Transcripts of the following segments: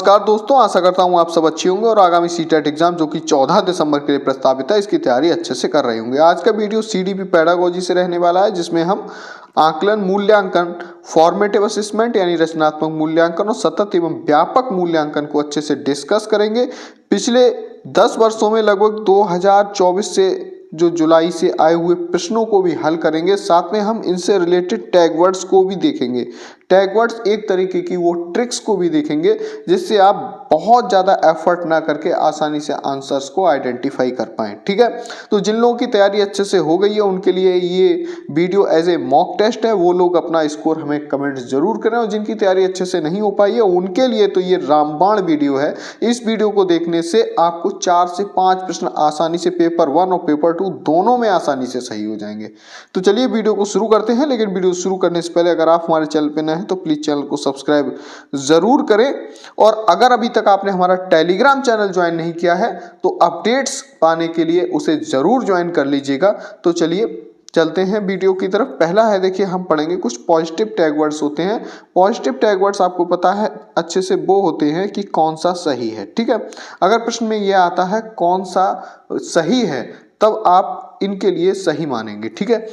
नमस्कार दोस्तों, आशा करता हूँ आप सब अच्छे होंगे और आगामी सीटेट एग्जाम जो कि 14 दिसंबर के लिए प्रस्तावित है, इसकी तैयारी अच्छे से कर रहे होंगे। आज का वीडियो सीडीपी पेडागोजी से रहने वाला है, जिसमें हम आकलन, मूल्यांकन, फॉर्मेटिव असेसमेंट यानी रचनात्मक मूल्यांकन और सतत एवं व्यापक मूल्यांकन को अच्छे से डिस्कस करेंगे। पिछले 10 वर्षों में लगभग 2024 से जो जुलाई से आए हुए प्रश्नों को भी हल करेंगे। साथ में हम इनसे रिलेटेड टैग वर्ड्स को भी देखेंगे। टैग वर्ड्स एक तरीके की वो ट्रिक्स को भी देखेंगे, जिससे आप बहुत ज़्यादा एफर्ट ना करके आसानी से आंसर्स को आइडेंटिफाई कर पाएँ। ठीक है, तो जिन लोगों की तैयारी अच्छे से हो गई है उनके लिए ये video as a mock test है। वो लोग अपना स्कोर हमें कमेंट्स जरूर करें, और जिनकी तैयारी अच्छे से नहीं हो पाई है उनके लिए तो ये रामबाण वीडियो है। इस वीडियो को देखने से आपको 4 से 5 प्रश्न आसानी से पेपर 1 और पेपर 2 दोनों में आसानी से सही हो जाएंगे। तो चलिए वीडियो को शुरू करते हैं। लेकिन वीडियो शुरू करने से पहले अगर आप हमारे चैनल पर नए हैं तो प्लीज चैनल को सब्सक्राइब जरूर करें, और अगर अभी तक आपने हमारा टेलीग्राम चैनल ज्वाइन नहीं किया है तो अपडेट्स पाने के लिए उसे जरूर ज्वाइन कर लीजिएगा। तो चलिए चलते हैं वीडियो की तरफ। पहला है, देखिए हम पढ़ेंगे कुछ पॉजिटिव टैग वर्ड्स होते हैं। पॉजिटिव टैग वर्ड्स आपको पता है अच्छे से वो होते हैं कि कौन सा सही है। ठीक है, अगर प्रश्न में यह आता है कौन सा सही है, तब आप इनके लिए सही मानेंगे। ठीक है,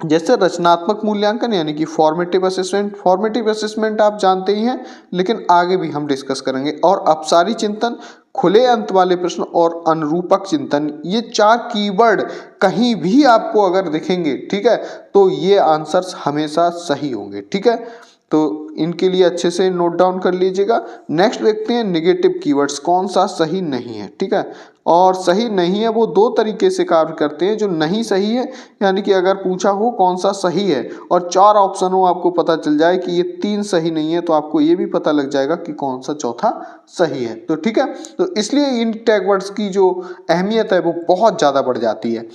जैसे रचनात्मक मूल्यांकन यानी कि फॉर्मेटिव असेसमेंट। फॉर्मेटिव असेसमेंट आप जानते ही हैं, लेकिन आगे भी हम डिस्कस करेंगे। और अपसारी चिंतन, खुले अंत वाले प्रश्न और अनुरूपक चिंतन, ये 4 कीवर्ड कहीं भी आपको अगर दिखेंगे, ठीक है, तो ये आंसर्स हमेशा सही होंगे। ठीक है, तो इनके लिए अच्छे से नोट डाउन कर लीजिएगा। नेक्स्ट देखते हैं नेगेटिव कीवर्ड्स, कौन सा सही नहीं है। ठीक है, और सही नहीं है वो 2 तरीके से कार्य करते हैं। जो नहीं सही है यानी कि अगर पूछा हो कौन सा सही है और 4 ऑप्शन हो, आपको पता चल जाए कि ये 3 सही नहीं है, तो आपको ये भी पता लग जाएगा कि कौन सा चौथा सही है। तो ठीक है, तो इसलिए इन टैग वर्ड्स की जो अहमियत है वो बहुत ज़्यादा बढ़ जाती है।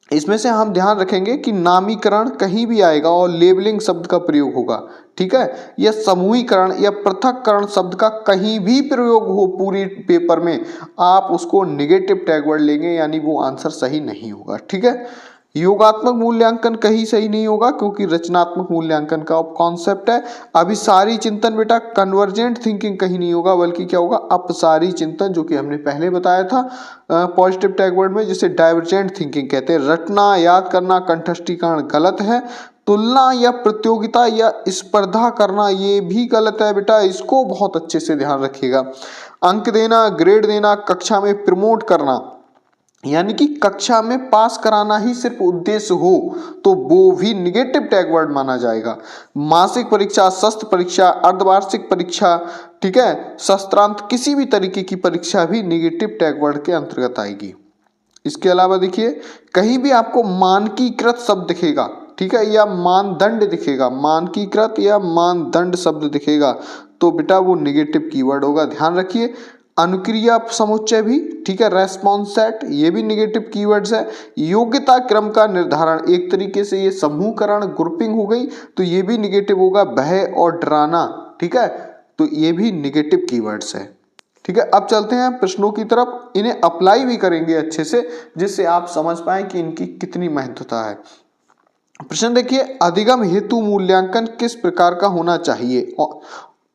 इसमें से हम ध्यान रखेंगे कि नामीकरण कहीं भी आएगा और लेबलिंग शब्द का प्रयोग होगा। ठीक है, या समूहीकरण या पृथक्करण शब्द का कहीं भी प्रयोग हो पूरी पेपर में, आप उसको नेगेटिव टैग वर्ड लेंगे, यानी वो आंसर सही नहीं होगा। ठीक है, योगात्मक मूल्यांकन कहीं सही नहीं होगा, क्योंकि रचनात्मक मूल्यांकन का कॉन्सेप्ट है। अभिसारी चिंतन बेटा कन्वर्जेंट थिंकिंग कहीं नहीं होगा, बल्कि क्या होगा, अपसारी चिंतन, जो कि हमने पहले बताया था पॉजिटिव टैग वर्ड में, जिसे डाइवर्जेंट थिंकिंग कहते हैं। रटना, याद करना, कंठस्थीकरण गलत है। तुलना या प्रतियोगिता या स्पर्धा करना, ये भी गलत है बेटा, इसको बहुत अच्छे से ध्यान रखिएगा। अंक देना, ग्रेड देना, कक्षा में प्रमोट करना, यानी कि कक्षा में पास कराना ही सिर्फ उद्देश्य हो, तो वो भी निगेटिव टैग वर्ड माना जाएगा। मासिक परीक्षा, शस्त्र परीक्षा, अर्धवार्षिक परीक्षा, ठीक है, शस्त्रांत, किसी भी तरीके की परीक्षा भी निगेटिव टैग वर्ड के अंतर्गत आएगी। इसके अलावा देखिए, कहीं भी आपको मानकीकृत शब्द दिखेगा, ठीक है, या मानदंड दिखेगा, मानकीकृत या मानदंड शब्द दिखेगा, तो बेटा वो निगेटिव कीवर्ड होगा, ध्यान रखिए। अनुक्रिया समुच्चय भी, ठीक है, रेस्पॉन्स सेट, ये भी निगेटिव कीवर्ड्स है। योग्यता क्रम का निर्धारण, एक तरीके से ये समूहकरण, ग्रुपिंग हो गई, तो ये भी निगेटिव होगा। भय और डराना, ठीक है, तो ये भी निगेटिव कीवर्ड्स है। ठीक है, अब चलते हैं प्रश्नों की तरफ, इन्हें अप्लाई भी करेंगे अच्छे से, जिससे आप समझ पाए कि इनकी कितनी महत्वता है। प्रश्न देखिए, अधिगम हेतु मूल्यांकन किस प्रकार का होना चाहिए।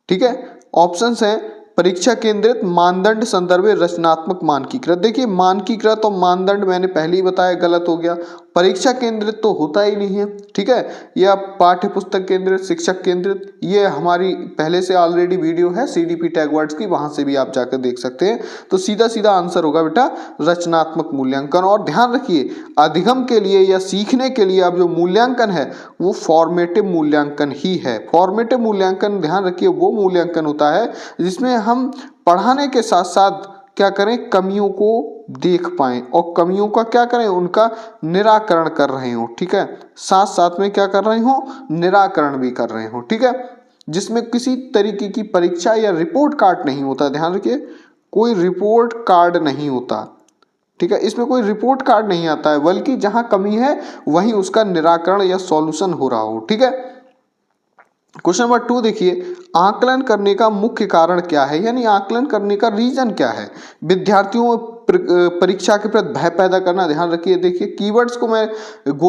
ठीक है, ऑप्शंस हैं परीक्षा केंद्रित, मानदंड संदर्भित, रचनात्मक, मानकीकृत। देखिए मानकीकृत और मानदंड मैंने पहले ही बताया गलत हो गया। परीक्षा केंद्रित तो होता ही नहीं है, ठीक है, या पाठ्य पुस्तक केंद्रित, शिक्षक केंद्रित, ये हमारी पहले से ऑलरेडी वीडियो है सीडीपी टैग वर्ड्स की, वहां से भी आप जाकर देख सकते हैं। तो सीधा सीधा आंसर होगा बेटा रचनात्मक मूल्यांकन। और ध्यान रखिए, अधिगम के लिए या सीखने के लिए अब जो मूल्यांकन है वो फॉर्मेटिव मूल्यांकन ही है। फॉर्मेटिव मूल्यांकन, ध्यान रखिए, वो मूल्यांकन होता है जिसमें हम पढ़ाने के साथ साथ क्या करें, कमियों को देख पाएं, और कमियों का क्या करें, उनका निराकरण कर रहे हो। ठीक है, साथ साथ में क्या कर रहे हो, निराकरण भी कर रहे हो। ठीक है, जिसमें किसी तरीके की परीक्षा या रिपोर्ट कार्ड नहीं होता, ध्यान रखिए, कोई रिपोर्ट कार्ड नहीं होता। ठीक है, इसमें कोई रिपोर्ट कार्ड नहीं आता है, बल्कि जहां कमी है वहीं उसका निराकरण या सॉल्यूशन हो रहा हो। ठीक है, क्वेश्चन नंबर 2 देखिए, आकलन करने का मुख्य कारण क्या है, यानी आकलन करने का रीजन क्या है। विद्यार्थियों में परीक्षा के प्रति भय पैदा करना, ध्यान रखिए। देखिए कीवर्ड्स को मैं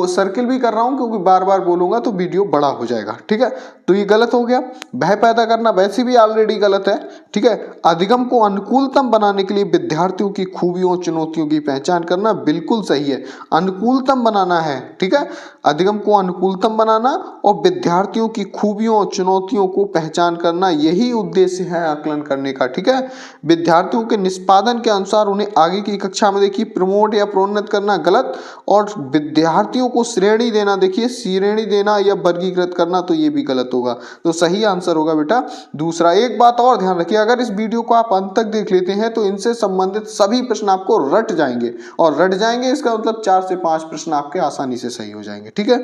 सर्किल भी कर रहा हूं क्योंकि बार बार बोलूंगा तो वीडियो बड़ा हो जाएगा, ठीक है। तो ये गलत हो गया, भय पैदा करना वैसे भी ऑलरेडी गलत है, ठीक है। अधिगम को अनुकूलतम बनाने के लिए विद्यार्थियों की खूबियों चुनौतियों की पहचान करना, बिल्कुल सही है, अनुकूलतम बनाना है, ठीक है। अधिगम को अनुकूलतम बनाना और विद्यार्थियों की खूबियों और चुनौतियों को पहचान करना, यही उद्देश्य है आकलन करने का, ठीक है। विद्यार्थियों के निष्पादन के अनुसार उन्हें आगे की कक्षा में देखिए प्रमोट या प्रोन्नत करना गलत, और विद्यार्थियों को श्रेणी देना, देखिए श्रेणी देना या वर्गीकृत करना, तो ये भी गलत होगा। तो सही आंसर होगा बेटा दूसरा। एक बात और ध्यान रखिए, अगर इस वीडियो को आप अंत तक देख लेते हैं तो इनसे संबंधित सभी प्रश्न आपको रट जाएंगे, और रट जाएंगे इसका मतलब 4 से 5 प्रश्न आपके आसानी से सही हो जाएंगे, ठीक है।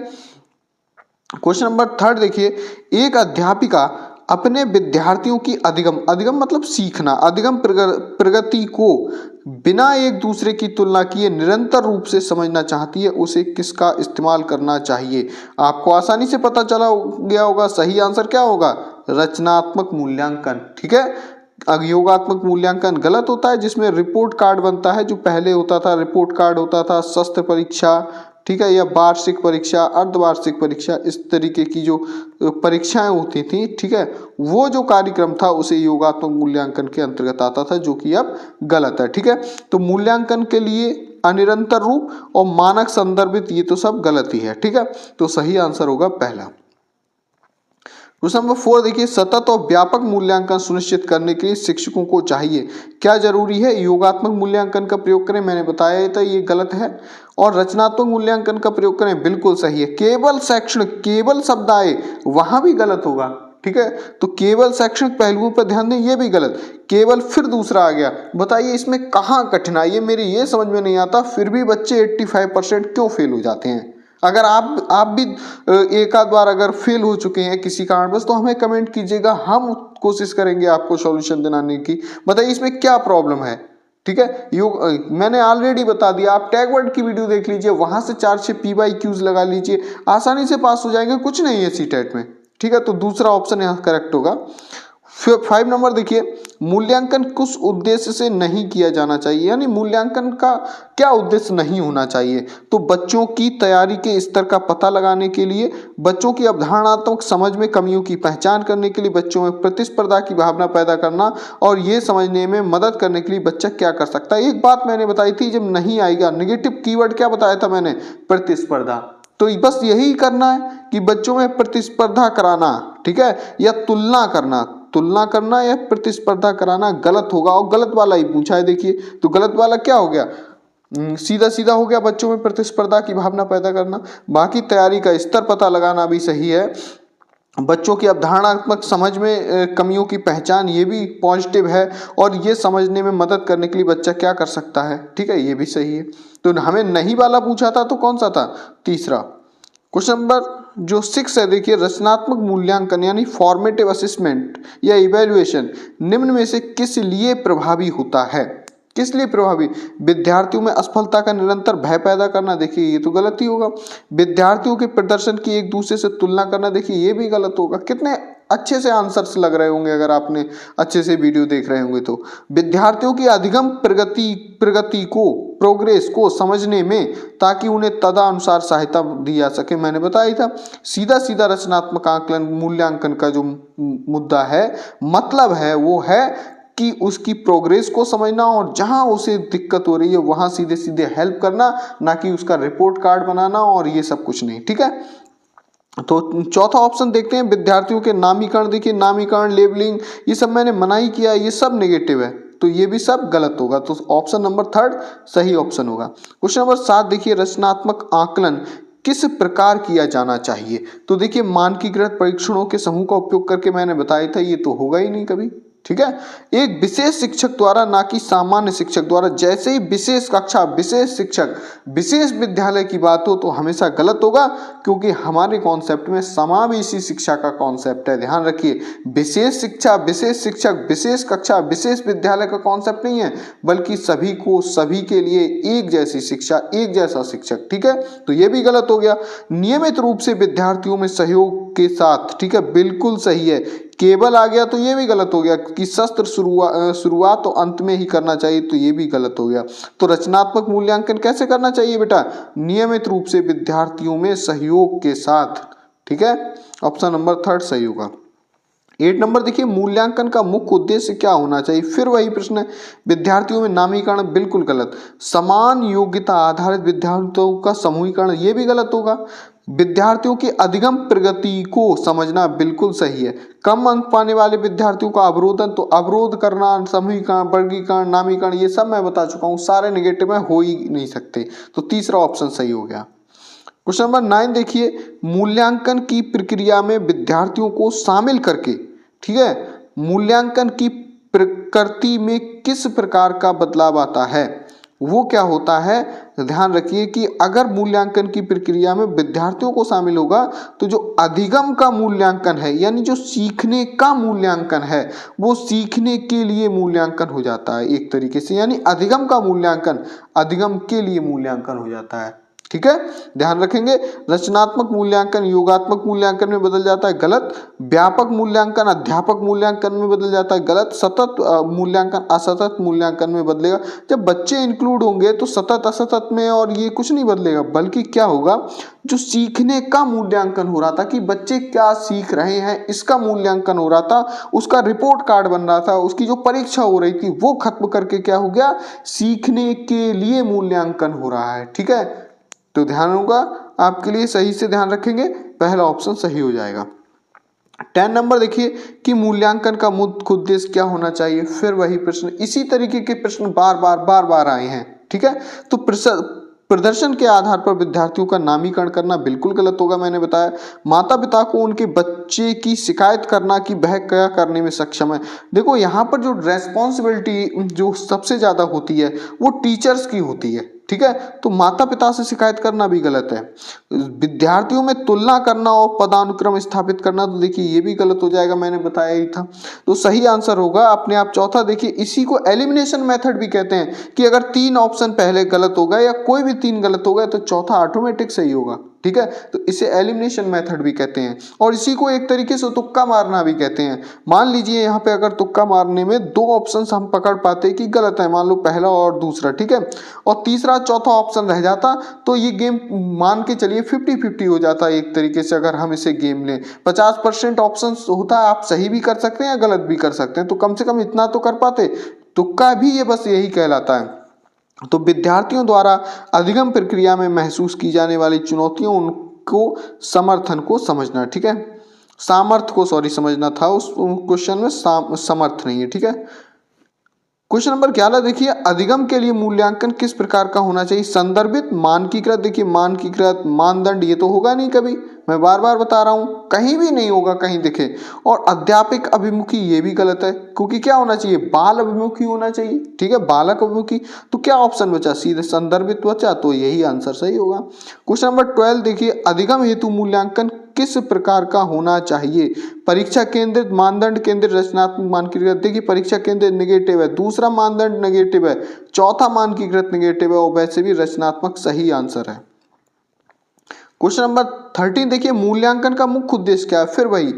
क्वेश्चन नंबर 3 देखिए, एक अध्यापिका अपने विद्यार्थियों की अधिगम मतलब सीखना, अधिगम प्रगति को बिना एक दूसरे की तुलना किए निरंतर रूप से समझना चाहती है, उसे किसका इस्तेमाल करना चाहिए? आपको आसानी से पता चला गया होगा, सही आंसर क्या होगा? रचनात्मक मूल्यांकन, ठीक है। योगात्मक मूल्यांकन गलत होता है, जिसमें रिपोर्ट कार्ड बनता है। जो पहले होता था रिपोर्ट कार्ड होता था शस्त्र परीक्षा, ठीक है, या वार्षिक परीक्षा, अर्धवार्षिक परीक्षा, इस तरीके की जो परीक्षाएं होती थी, ठीक है, वो जो कार्यक्रम था उसे योगात्मक मूल्यांकन के अंतर्गत आता था, जो कि अब गलत है, ठीक है। तो मूल्यांकन के लिए अनिरंतर रूप और मानक संदर्भित, ये तो सब गलत ही है, ठीक है। तो सही आंसर होगा पहला। क्वेश्चन नंबर 4 देखिए, सतत और व्यापक मूल्यांकन सुनिश्चित करने के लिए शिक्षकों को चाहिए, क्या जरूरी है? योगात्मक मूल्यांकन का प्रयोग करें, मैंने बताया था ये गलत है। और रचनात्मक मूल्यांकन का प्रयोग करें, बिल्कुल सही है। केवल शैक्षणिक, केवल शब्द आए वहां भी गलत होगा, ठीक है। तो केवल शैक्षणिक पहलुओं पर ध्यान दें, ये भी गलत। केवल फिर दूसरा आ गया, बताइए इसमें कहाँ कठिनाई है, मेरी ये समझ में नहीं आता, फिर भी बच्चे 85% क्यों फेल हो जाते हैं? अगर आप भी एक आध बार अगर फेल हो चुके हैं किसी कारणवश, तो हमें कमेंट कीजिएगा, हम कोशिश करेंगे आपको सॉल्यूशन दिलाने की। बताइए इसमें क्या प्रॉब्लम है, ठीक है। मैंने ऑलरेडी बता दिया, आप टैग वर्ड की वीडियो देख लीजिए, वहां से 4-6 PYQs लगा लीजिए, आसानी से पास हो जाएंगे, कुछ नहीं है सीटेट में, ठीक है। तो दूसरा ऑप्शन यहाँ करेक्ट होगा। 5 नंबर देखिए, मूल्यांकन किस उद्देश्य से नहीं किया जाना चाहिए, यानी मूल्यांकन का क्या उद्देश्य नहीं होना चाहिए? तो बच्चों की तैयारी के स्तर का पता लगाने के लिए, बच्चों की अवधारणात्मक समझ में कमियों की पहचान करने के लिए, बच्चों में प्रतिस्पर्धा की भावना पैदा करना और ये समझने में मदद करने के लिए बच्चा क्या कर सकता है। एक बात मैंने बताई थी, जब नहीं आएगा नेगेटिव कीवर्ड क्या बताया था मैंने? प्रतिस्पर्धा। तो बस यही करना है कि बच्चों में प्रतिस्पर्धा कराना, ठीक है, या तुलना करना या प्रतिस्पर्धा कराना गलत होगा, और गलत वाला ही पूछा है। देखिए तो गलत वाला क्या हो गया, सीधा सीधा हो गया, बच्चों में प्रतिस्पर्धा की भावना पैदा करना। बाकी तैयारी का स्तर पता लगाना भी सही है। बच्चों की अवधारणात्मक समझ में कमियों की पहचान, ये भी पॉजिटिव है, और ये समझने में मदद करने के लिए बच्चा क्या कर सकता है, ठीक है, ये भी सही है। तो हमें नहीं वाला पूछा था, तो कौन सा था? तीसरा। क्वेश्चन नंबर जो 6 है देखिए, रचनात्मक मूल्यांकन यानी फॉर्मेटिव असेसमेंट या इवैल्यूएशन निम्न में से किस लिए प्रभावी होता है? किस लिए प्रभावी? विद्यार्थियों में असफलता का निरंतर भय पैदा करना, देखिए ये तो गलत ही होगा। विद्यार्थियों के प्रदर्शन की एक दूसरे से तुलना करना, देखिए ये भी गलत होगा। कितने अच्छे से आंसर्स लग रहे होंगे अगर आपने अच्छे से वीडियो देख रहे होंगे तो। विद्यार्थियों की अधिगम प्रगति को, प्रोग्रेस को समझने में, ताकि उन्हें तदनुसार सहायता दी जा सके, मैंने बताया था। सीधा सीधा रचनात्मक आकलन मूल्यांकन का जो मुद्दा है, मतलब है वो है कि उसकी प्रोग्रेस को समझना, और जहां उसे दिक्कत हो रही है वहां सीधे सीधे हेल्प करना, ना कि उसका रिपोर्ट कार्ड बनाना और ये सब कुछ नहीं, ठीक है। तो चौथा ऑप्शन देखते हैं, विद्यार्थियों के नामीकरण। देखिए नामीकरण, लेबलिंग, ये सब मैंने मना ही किया, ये सब नेगेटिव है, तो ये भी सब गलत होगा। तो ऑप्शन नंबर 3 सही ऑप्शन होगा। क्वेश्चन नंबर 7 देखिए, रचनात्मक आकलन किस प्रकार किया जाना चाहिए? तो देखिए मानकीकृत परीक्षणों के समूह का उपयोग करके, मैंने बताया था ये तो होगा ही नहीं कभी, ठीक है। एक विशेष शिक्षक द्वारा, ना कि सामान्य शिक्षक द्वारा। जैसे ही विशेष कक्षा, विशेष शिक्षक, विशेष विद्यालय की बात हो तो हमेशा गलत होगा, क्योंकि हमारे कॉन्सेप्ट में समावेशी शिक्षा का कॉन्सेप्ट है। ध्यान रखिए, विशेष शिक्षा, विशेष शिक्षक, विशेष कक्षा, विशेष विद्यालय का कॉन्सेप्ट नहीं है, बल्कि सभी को, सभी के लिए एक जैसी शिक्षा, एक जैसा शिक्षक, ठीक है। तो ये भी गलत हो गया। नियमित रूप से विद्यार्थियों में सहयोग के साथ, ठीक है, बिल्कुल सही है। केवल आ गया तो ये भी गलत हो गया कि शस्त्र शुरुआत तो अंत में ही करना चाहिए, तो ये भी गलत हो गया। तो रचनात्मक मूल्यांकन कैसे करना चाहिए बेटा? नियमित रूप से विद्यार्थियों में सहयोग के साथ। ठीक है, ऑप्शन नंबर थर्ड सही होगा। 8 नंबर देखिए, मूल्यांकन का मुख्य उद्देश्य क्या होना चाहिए? फिर वही प्रश्न है, विद्यार्थियों में नामीकरण बिल्कुल गलत। समान योग्यता आधारित विद्यार्थियों का समूहीकरण, ये भी गलत होगा। विद्यार्थियों की अधिगम प्रगति को समझना बिल्कुल सही है। कम अंक पाने वाले विद्यार्थियों का अवरोधन, तो अवरोध करना, समूहीकरण, वर्गीकरण, नामीकरण, ये सब मैं बता चुका हूँ, सारे नेगेटिव में हो ही नहीं सकते, तो तीसरा ऑप्शन सही हो गया। क्वेश्चन नंबर 9 देखिए, मूल्यांकन की प्रक्रिया में विद्यार्थियों को शामिल करके, ठीक है, मूल्यांकन की प्रकृति में किस प्रकार का बदलाव आता है? वो क्या होता है? ध्यान रखिए कि अगर मूल्यांकन की प्रक्रिया में विद्यार्थियों को शामिल होगा तो जो अधिगम का मूल्यांकन है, यानी जो सीखने का मूल्यांकन है, वो सीखने के लिए मूल्यांकन हो जाता है एक तरीके से, यानी अधिगम का मूल्यांकन अधिगम के लिए मूल्यांकन हो जाता है। ठीक है, ध्यान रखेंगे। रचनात्मक मूल्यांकन योगात्मक मूल्यांकन में बदल जाता है, गलत। व्यापक मूल्यांकन अध्यापक मूल्यांकन में बदल जाता है, गलत। सतत मूल्यांकन असतत मूल्यांकन में बदलेगा। जब बच्चे इंक्लूड होंगे तो सतत असतत में और ये कुछ नहीं बदलेगा, बल्कि क्या होगा, जो सीखने का मूल्यांकन हो रहा था कि बच्चे क्या सीख रहे हैं, इसका मूल्यांकन हो रहा था, उसका रिपोर्ट कार्ड बन रहा था, उसकी जो परीक्षा हो रही थी वो खत्म करके क्या हो गया, सीखने के लिए मूल्यांकन हो रहा है। ठीक है, तो ध्यान होगा आपके लिए, सही से ध्यान रखेंगे, पहला ऑप्शन सही हो जाएगा। 10 नंबर देखिए कि मूल्यांकन का मुख्य उद्देश्य क्या होना चाहिए? फिर वही प्रश्न, इसी तरीके के प्रश्न बार बार आए हैं। ठीक है, तो प्रदर्शन के आधार पर विद्यार्थियों का नामीकरण करना बिल्कुल गलत होगा, मैंने बताया। माता पिता को उनके बच्चे की शिकायत करना कि वह क्या करने में सक्षम है। देखो यहाँ पर जो रेस्पॉन्सिबिलिटी जो सबसे ज्यादा होती है वो टीचर्स की होती है। ठीक है, तो माता पिता से शिकायत करना भी गलत है। विद्यार्थियों में तुलना करना और पदानुक्रम स्थापित करना, तो देखिए ये भी गलत हो जाएगा, मैंने बताया ही था। तो सही आंसर होगा अपने आप चौथा। देखिए इसी को एलिमिनेशन मेथड भी कहते हैं कि अगर 3 ऑप्शन पहले गलत हो गए या कोई भी 3 गलत हो गए तो चौथा ऑटोमेटिक सही होगा। ठीक है, तो इसे एलिमिनेशन मेथड भी कहते हैं, और इसी को एक तरीके से तुक्का मारना भी कहते हैं। मान लीजिए यहाँ पे अगर तुक्का मारने में 2 ऑप्शंस हम पकड़ पाते कि गलत है, मान लो पहला और दूसरा, ठीक है, और तीसरा चौथा ऑप्शन रह जाता, तो ये गेम मान के चलिए 50-50 हो जाता एक तरीके से। अगर हम इसे गेम लें 50% ऑप्शन होता है, आप सही भी कर सकते हैं या गलत भी कर सकते हैं, तो कम से कम इतना तो कर पाते। तुक्का भी ये बस यही कहलाता है। तो विद्यार्थियों द्वारा अधिगम प्रक्रिया में महसूस की जाने वाली चुनौतियों, उनको समर्थन को समझना। ठीक है, सामर्थ्य को सॉरी समझना था, उस क्वेश्चन में समर्थ नहीं है। ठीक है, क्वेश्चन नंबर 11 देखिए, अधिगम के लिए मूल्यांकन किस प्रकार का होना चाहिए? संदर्भित, मानकीकृत। देखिए मानकीकृत, मानदंड, ये तो होगा नहीं कभी, मैं बार बार बता रहा हूं, कहीं भी नहीं होगा कहीं दिखे। और अध्यापक अभिमुखी, ये भी गलत है, क्योंकि क्या होना चाहिए, बाल अभिमुखी होना चाहिए। ठीक है, बालक अभिमुखी, तो क्या ऑप्शन बचा, सीधे संदर्भित बचा, तो यही आंसर सही होगा। क्वेश्चन नंबर 12 देखिए, अधिगम हेतु मूल्यांकन किस प्रकार का होना चाहिए? परीक्षा केंद्रित, मानदंड केंद्रित, रचनात्मक, मानकीकृत। देखिए परीक्षा केंद्रित नेगेटिव है, दूसरा मानदंड नेगेटिव है, चौथा मानकीकृत नेगेटिव है, और वैसे भी रचनात्मक सही आंसर है। क्वेश्चन नंबर 13 देखिए, मूल्यांकन का मुख्य उद्देश्य क्या है? फिर वही,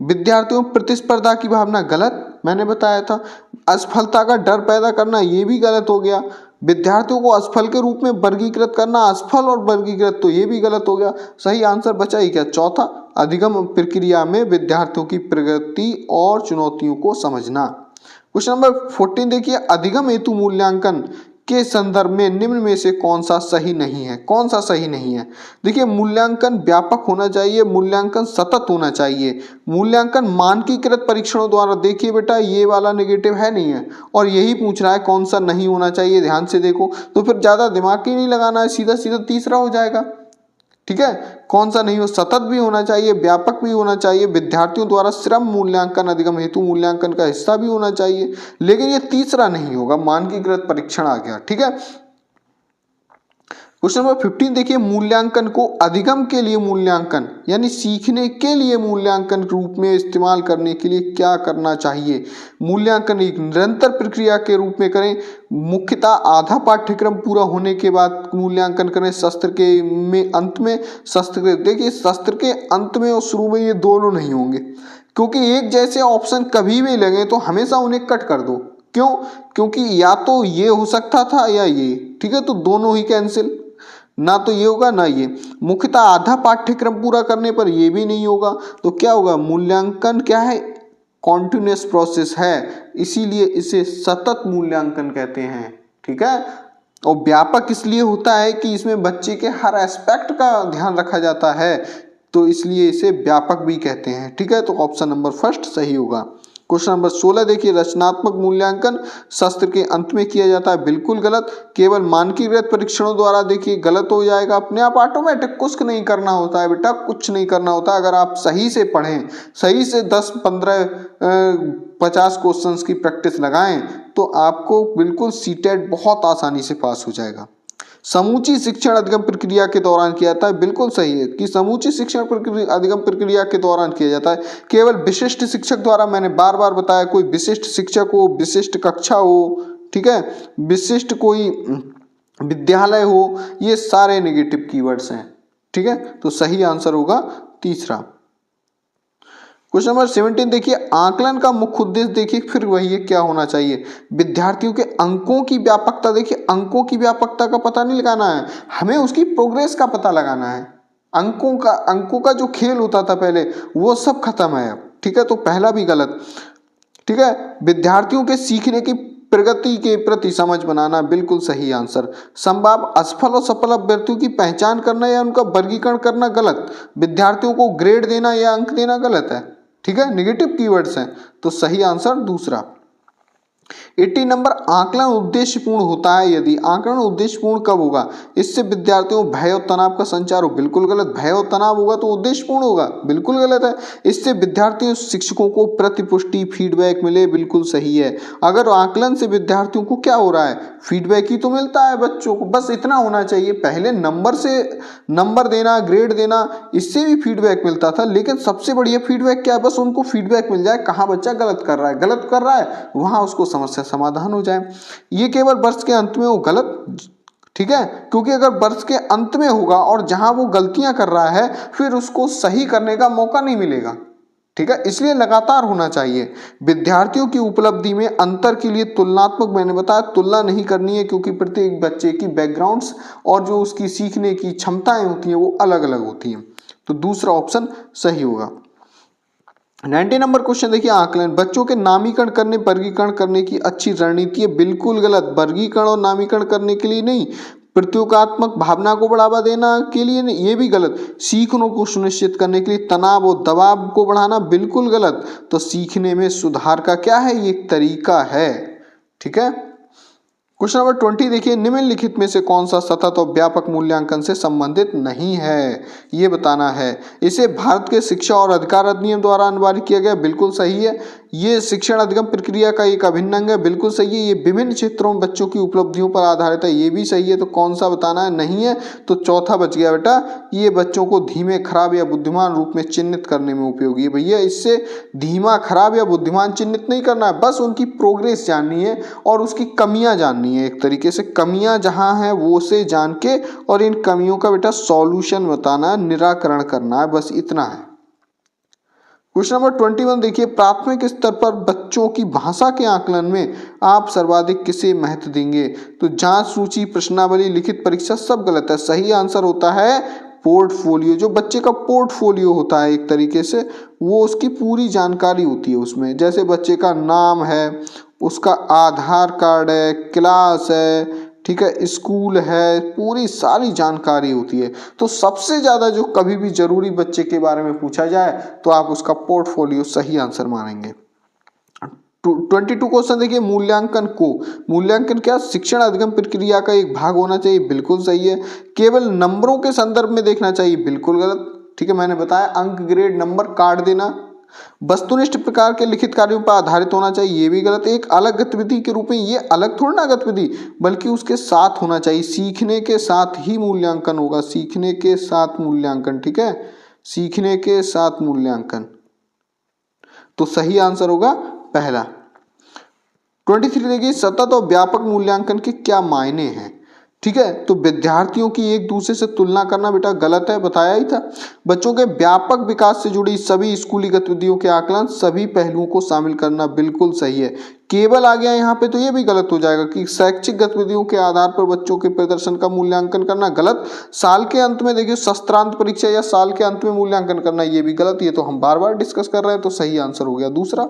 विद्यार्थियों में प्रतिस्पर्धा की भावना, गलत, मैंने बताया था। असफलता का डर पैदा करना, ये भी गलत हो गया। विद्यार्थियों को असफल के रूप में वर्गीकृत करना, असफल और वर्गीकृत, तो ये भी गलत हो गया। सही आंसर बचा ही क्या, चौथा, अधिगम प्रक्रिया में विद्यार्थियों की प्रगति और चुनौतियों को समझना। क्वेश्चन नंबर 14 देखिए, अधिगम हेतु मूल्यांकन के संदर्भ में निम्न में से कौन सा सही नहीं है? कौन सा सही नहीं है? देखिए मूल्यांकन व्यापक होना चाहिए, मूल्यांकन सतत होना चाहिए, मूल्यांकन मानकीकृत परीक्षणों द्वारा। देखिए बेटा ये वाला नेगेटिव है नहीं है, और यही पूछ रहा है कौन सा नहीं होना चाहिए, ध्यान से देखो, तो फिर ज्यादा दिमाग ही नहीं लगाना है, सीधा सीधा तीसरा हो जाएगा। ठीक है, कौन सा नहीं हो, सतत भी होना चाहिए, व्यापक भी होना चाहिए, विद्यार्थियों द्वारा श्रम मूल्यांकन अधिगम हेतु मूल्यांकन का हिस्सा भी होना चाहिए, लेकिन ये तीसरा नहीं होगा, मानकीकृत परीक्षण आ गया। ठीक है, क्वेश्चन नंबर 15 देखिए, मूल्यांकन को अधिगम के लिए मूल्यांकन यानी सीखने के लिए मूल्यांकन रूप में इस्तेमाल करने के लिए क्या करना चाहिए? मूल्यांकन एक निरंतर प्रक्रिया के रूप में करें, मुख्यतः आधा पाठ्यक्रम पूरा होने के बाद मूल्यांकन करें, सत्र के में अंत में, सत्र के, देखिए सत्र के अंत में और शुरू में ये दोनों नहीं होंगे, क्योंकि एक जैसे ऑप्शन कभी भी लगे तो हमेशा उन्हें कट कर दो। क्यों? क्योंकि या तो ये हो सकता था या ये, ठीक है, तो दोनों ही कैंसिल, ना तो ये होगा ना ये। मुख्यतः आधा पाठ्यक्रम पूरा करने पर ये भी नहीं होगा, तो क्या होगा, मूल्यांकन क्या है, कॉन्टिन्यूस प्रोसेस है, इसीलिए इसे सतत मूल्यांकन कहते हैं, ठीक है। और व्यापक इसलिए होता है कि इसमें बच्चे के हर एस्पेक्ट का ध्यान रखा जाता है, तो इसलिए इसे व्यापक भी कहते हैं, ठीक है। तो ऑप्शन नंबर फर्स्ट सही होगा। क्वेश्चन नंबर 16 देखिए, रचनात्मक मूल्यांकन सत्र के अंत में किया जाता है, बिल्कुल गलत। केवल मानकीकृत परीक्षणों द्वारा, देखिए गलत हो जाएगा, अपने आप ऑटोमेटिक कुछ नहीं करना होता है बेटा, कुछ नहीं करना होता। अगर आप सही से पढ़ें, सही से 10 15 50 क्वेश्चंस की प्रैक्टिस लगाएं तो आपको बिल्कुल सीटेट बहुत आसानी से पास हो जाएगा। समूची शिक्षण अधिगम प्रक्रिया के दौरान किया जाता है, बिल्कुल सही है कि समूची शिक्षण अधिगम प्रक्रिया के दौरान किया जाता है। केवल विशिष्ट शिक्षक द्वारा, मैंने बार बार बताया, कोई विशिष्ट शिक्षक हो, विशिष्ट कक्षा हो, ठीक है, विशिष्ट कोई विद्यालय हो, ये सारे नेगेटिव कीवर्ड्स हैं, ठीक है। तो सही आंसर होगा तीसरा। क्वेश्चन नंबर 17 देखिए, आकलन का मुख्य उद्देश्य देखिए फिर वही है, क्या होना चाहिए, विद्यार्थियों के अंकों की व्यापकता। देखिए अंकों की व्यापकता का पता नहीं लगाना है, हमें उसकी प्रोग्रेस का पता लगाना है। अंकों का जो खेल होता था पहले, वो सब खत्म है अब, ठीक है। तो पहला भी गलत, ठीक है। विद्यार्थियों के सीखने की प्रगति के प्रति समझ बनाना, बिल्कुल सही आंसर। संभाव असफल और सफल अभ्यर्थियों की पहचान करना या उनका वर्गीकरण करना, गलत। विद्यार्थियों को ग्रेड देना या अंक देना, गलत है, ठीक है, नेगेटिव कीवर्ड्स हैं, तो सही आंसर दूसरा। 80 नंबर, आकलन उद्देश्यपूर्ण होता है यदि। आकलन उद्देश्यपूर्ण कब होगा, इससे विद्यार्थियों को भय और तनाव का संचार हो, बिल्कुल गलत। भय और तनाव होगा तो उद्देश्यपूर्ण होगा, बिल्कुल गलत है। इससे विद्यार्थियों शिक्षकों को प्रतिपुष्टि फीडबैक मिले, बिल्कुल सही है। अगर आकलन से विद्यार्थियों को क्या हो रहा है, फीडबैक ही तो मिलता है बच्चों को, बस इतना होना चाहिए। पहले नंबर से नंबर देना, ग्रेड देना, इससे भी फीडबैक मिलता था, लेकिन सबसे बढ़िया फीडबैक क्या है, बस उनको फीडबैक मिल जाए, कहाँ बच्चा गलत कर रहा है, वहां उसको समस्या समाधान हो जाए। ये केवल वर्ष के अंत में हो, गलत, ठीक है, क्योंकि अगर वर्ष के अंत में होगा और जहां वो गलतियां कर रहा है फिर उसको सही करने का मौका नहीं मिलेगा, ठीक है, इसलिए लगातार होना चाहिए। विद्यार्थियों की उपलब्धि में अंतर के लिए तुलनात्मक, मैंने बताया तुलना नहीं करनी है, क्योंकि प्रत्येक बच्चे की बैकग्राउंड्स और जो उसकी सीखने की क्षमताएं होती हैं वो अलग अलग होती हैं, तो दूसरा ऑप्शन सही होगा। 90 नंबर क्वेश्चन देखिए, आकलन, बच्चों के नामीकरण करने वर्गीकरण करने की अच्छी रणनीति है, बिल्कुल गलत। वर्गीकरण और नामीकरण करने के लिए नहीं, प्रत्योगात्मक भावना को बढ़ावा देना के लिए नहीं, ये भी गलत। सीखने को सुनिश्चित करने के लिए तनाव और दबाव को बढ़ाना, बिल्कुल गलत। तो सीखने में सुधार का क्या है, ये एक तरीका है, ठीक है। क्वेश्चन नंबर 20 देखिए, निम्नलिखित में से कौन सा सतत और व्यापक मूल्यांकन से संबंधित नहीं है, ये बताना है। इसे भारत के शिक्षा और अधिकार अधिनियम द्वारा अनिवार्य किया गया, बिल्कुल सही है। ये शिक्षण अधिगम प्रक्रिया का एक अभिन्न अंग है, बिल्कुल सही है। ये विभिन्न क्षेत्रों में बच्चों की उपलब्धियों पर आधारित है, ये भी सही है। तो कौन सा बताना है, नहीं है, तो चौथा बच गया बेटा, ये बच्चों को धीमे, खराब या बुद्धिमान रूप में चिन्हित करने में उपयोगी है। भैया इससे धीमा, खराब या बुद्धिमान चिन्हित नहीं करना है, बस उनकी प्रोग्रेस जाननी है और उसकी कमियां जाननी है। एक तरीके से कमियां जहां हैं वो से जान के और इन कमियों का बेटा सॉल्यूशन बताना है, निराकरण करना है, बस इतना है। क्वेश्चन नंबर 21 देखिए, प्राथमिक स्तर पर बच्चों की भाषा के आकलन में आप सर्वाधिक किसे महत्व देंगे। तो जांच सूची, प्रश्नावली, लिखित परीक्षा, सब गलत है। सही आंसर होता है पोर्टफोलियो। जो बच्चे का पोर्टफोलियो होता है एक तरीके से, वो उसकी पूरी जानकारी होती है उसमें, जैसे बच्चे का नाम है, उसका आधार कार्ड है, क्लास है, ठीक है, स्कूल है, पूरी सारी जानकारी होती है। तो सबसे ज्यादा जो कभी भी जरूरी बच्चे के बारे में पूछा जाए तो आप उसका पोर्टफोलियो सही आंसर मानेंगे। 22 क्वेश्चन देखिए, मूल्यांकन क्या, शिक्षण अधिगम प्रक्रिया का एक भाग होना चाहिए, बिल्कुल सही है। केवल नंबरों के संदर्भ में देखना चाहिए, बिल्कुल गलत, ठीक है। मैंने बताया अंक, ग्रेड, नंबर, कार्ड देना। वस्तुनिष्ठ प्रकार के लिखित कार्यों पर आधारित होना चाहिए, ये भी गलत। एक अलग गतिविधि के रूप में, ये अलग थोड़ी ना गतिविधि, बल्कि उसके साथ होना चाहिए, सीखने के साथ ही मूल्यांकन होगा, सीखने के साथ मूल्यांकन, ठीक है, सीखने के साथ मूल्यांकन। तो सही आंसर होगा पहला। 23 देखिए, सतत और व्यापक मूल्यांकन के क्या मायने हैं, ठीक है। तो विद्यार्थियों की एक दूसरे से तुलना करना बेटा गलत है, बताया ही था। बच्चों के व्यापक विकास से जुड़ी सभी स्कूली गतिविधियों के आकलन, सभी पहलुओं को शामिल करना बिल्कुल सही है। केवल आ गया यहाँ पे तो ये भी गलत हो जाएगा कि शैक्षिक गतिविधियों के आधार पर बच्चों के प्रदर्शन का मूल्यांकन करना गलत। साल के अंत में देखिए सत्रांत परीक्षा या साल के अंत में मूल्यांकन करना ये भी गलत। ये तो हम बार बार डिस्कस कर रहे हैं, तो सही आंसर हो गया दूसरा।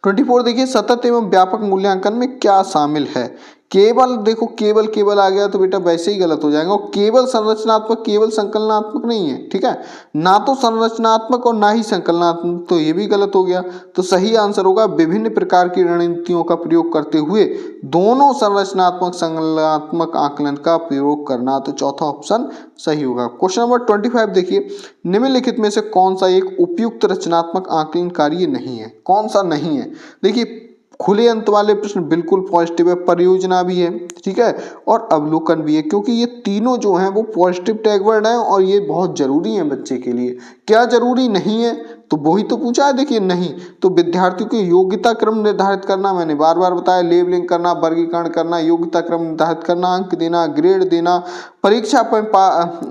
24 देखिए सतत एवं व्यापक मूल्यांकन में क्या शामिल है। केवल देखो केवल आ गया तो बेटा वैसे ही गलत हो जाएगा। और केवल संरचनात्मक केवल संकलनात्मक नहीं है, ठीक है, ना तो संरचनात्मक और ना ही संकलनात्मक, तो ये भी गलत हो गया। तो सही आंसर होगा विभिन्न प्रकार की रणनीतियों का प्रयोग करते हुए दोनों संरचनात्मक संकलनात्मक आकलन का प्रयोग करना, तो चौथा ऑप्शन सही होगा। क्वेश्चन नंबर 25 देखिए, निम्नलिखित में से कौन सा एक उपयुक्त रचनात्मक आकलन कार्य नहीं है। कौन सा नहीं है, देखिए खुले अंत वाले प्रश्न बिल्कुल पॉजिटिव है, परियोजना भी है, ठीक है, और अवलोकन भी है, क्योंकि ये तीनों जो हैं वो पॉजिटिव टैग वर्ड हैं और ये बहुत जरूरी है बच्चे के लिए। क्या जरूरी नहीं है, तो वही तो पूछा है, देखिए नहीं। तो विद्यार्थियों की योग्यता क्रम निर्धारित करना, मैंने बार बार बताया, लेबलिंग करना, वर्गीकरण करना, योग्यता क्रम निर्धारित करना, अंक देना, ग्रेड देना, परीक्षा पर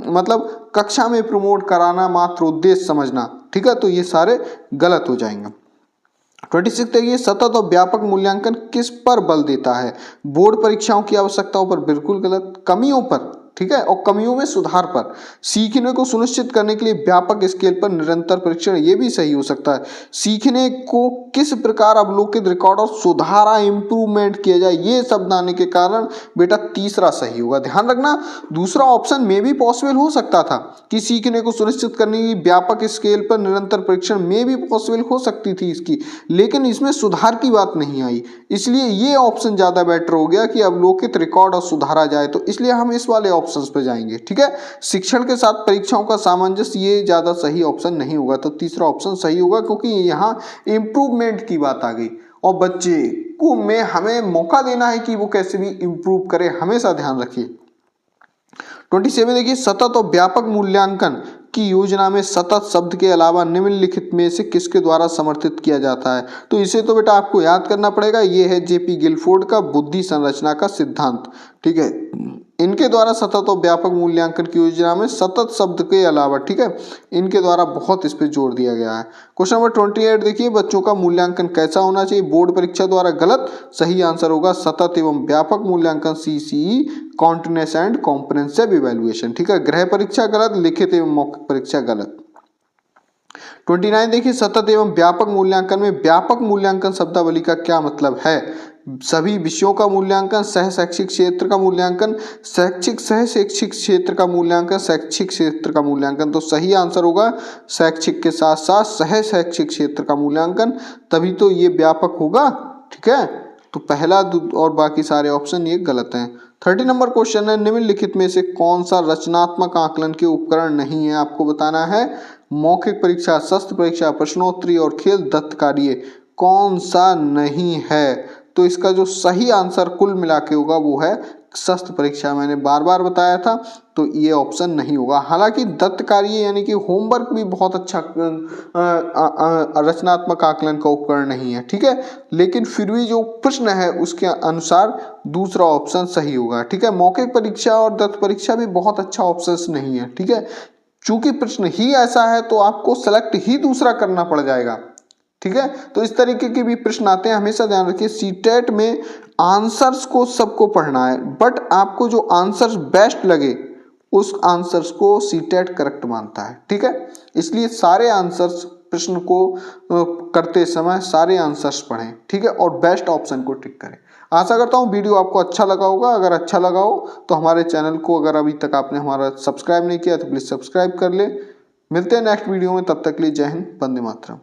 मतलब कक्षा में प्रमोट कराना, मात्र उद्देश्य समझना, ठीक है, तो ये सारे गलत हो जाएंगे। 26 देखिए, सतत और व्यापक मूल्यांकन किस पर बल देता है। बोर्ड परीक्षाओं की आवश्यकताओं पर बिल्कुल गलत, कमियों पर, ठीक है, और कमियों में सुधार पर। सीखने को सुनिश्चित करने के लिए व्यापक स्केल पर निरंतर परीक्षण, ये भी सही हो सकता है। सीखने को किस प्रकार अवलोकित, रिकॉर्ड और सुधारा, इंप्रूवमेंट किया जाए, ये शब्द आने के कारण बेटा तीसरा सही होगा। ध्यान रखना, दूसरा ऑप्शन में भी पॉसिबल हो सकता था कि सीखने को सुनिश्चित करने की व्यापक स्केल पर निरंतर परीक्षण में भी पॉसिबल हो सकती थी इसकी, लेकिन इसमें सुधार की बात नहीं आई, इसलिए ये ऑप्शन ज्यादा बेटर हो गया कि अवलोकित, रिकॉर्ड और सुधारा जाए, तो इसलिए हम इस वाले ऑप्शंस पे जाएंगे, ठीक है। शिक्षण के साथ परीक्षाओं का सामंजस्य, ये ज्यादा सही ऑप्शन नहीं होगा, तो तीसरा ऑप्शन सही होगा, क्योंकि यहाँ इंप्रूवमेंट की बात आ गई और बच्चे को में हमें मौका देना है कि वो कैसे भी इंप्रूव करे, हमेशा ध्यान रखिए। 27 देखिए, सतत और व्यापक मूल्यांकन की योजना में सतत शब्द के अलावा निम्नलिखित में से किसके द्वारा समर्थित किया जाता है। तो इसे तो बेटा आपको याद करना पड़ेगा, ये है जेपी गिलफोर्ड का बुद्धि संरचना का सिद्धांत, ठीक है। इनके द्वारा सतत और व्यापक मूल्यांकन की योजना में सतत शब्द के अलावा, ठीक है, इनके द्वारा बहुत इस पे जोर दिया गया है। क्वेश्चन नंबर 28 देखिए, बच्चों का मूल्यांकन कैसा होना चाहिए बोर्ड परीक्षा द्वारा, गलत। सही आंसर होगा सतत एवं व्यापक मूल्यांकन, CCE, continuous and comprehensive evaluation, ठीक है। गृह परीक्षा गलत, लिखित एवं मौखिक परीक्षा गलत। 29 देखिए, सतत एवं व्यापक मूल्यांकन में व्यापक मूल्यांकन शब्दावली का क्या मतलब है। सभी विषयों का मूल्यांकन, सह शैक्षिक क्षेत्र का मूल्यांकन, शैक्षिक सह शैक्षिक क्षेत्र का मूल्यांकन, शैक्षिक क्षेत्र का मूल्यांकन, तो सही आंसर होगा शैक्षिक के साथ साथ सह शैक्षिक क्षेत्र का मूल्यांकन, तभी तो ये व्यापक होगा, ठीक है। तो पहला और बाकी सारे ऑप्शन ये गलत हैं। 30 नंबर क्वेश्चन है, निम्नलिखित में से कौन सा रचनात्मक आकलन के उपकरण नहीं है, आपको बताना है। मौखिक परीक्षा, शस्त्र परीक्षा, प्रश्नोत्तरी और खेल दत्त कार्य, कौन सा नहीं है। तो इसका जो सही आंसर कुल मिला के होगा वो है शस्त्र परीक्षा, मैंने बार बार बताया था, तो ये ऑप्शन नहीं होगा। हालांकि दत्त कार्य यानी कि होमवर्क भी बहुत अच्छा रचनात्मक आकलन का उपकरण नहीं है, ठीक है, लेकिन फिर भी जो प्रश्न है उसके अनुसार दूसरा ऑप्शन सही होगा, ठीक है। मौखिक परीक्षा और दत्त परीक्षा भी बहुत अच्छा ऑप्शन नहीं है, ठीक है, चूंकि प्रश्न ही ऐसा है तो आपको सेलेक्ट ही दूसरा करना पड़ जाएगा, ठीक है। तो इस तरीके के भी प्रश्न आते हैं, हमेशा ध्यान रखिए। सीटेट में आंसर्स को सबको पढ़ना है, बट आपको जो आंसर्स बेस्ट लगे उस आंसर्स को सीटेट करेक्ट मानता है, ठीक है। इसलिए सारे आंसर्स प्रश्न को करते समय सारे आंसर्स पढ़ें, ठीक है, और बेस्ट ऑप्शन को टिक करें। आशा करता हूँ वीडियो आपको अच्छा लगा होगा। अगर अच्छा लगा हो तो हमारे चैनल को, अगर अभी तक आपने हमारा सब्सक्राइब नहीं किया तो प्लीज़ सब्सक्राइब कर ले। मिलते हैं नेक्स्ट वीडियो में, तब तक के लिए जय हिंद, वंदे मातरम।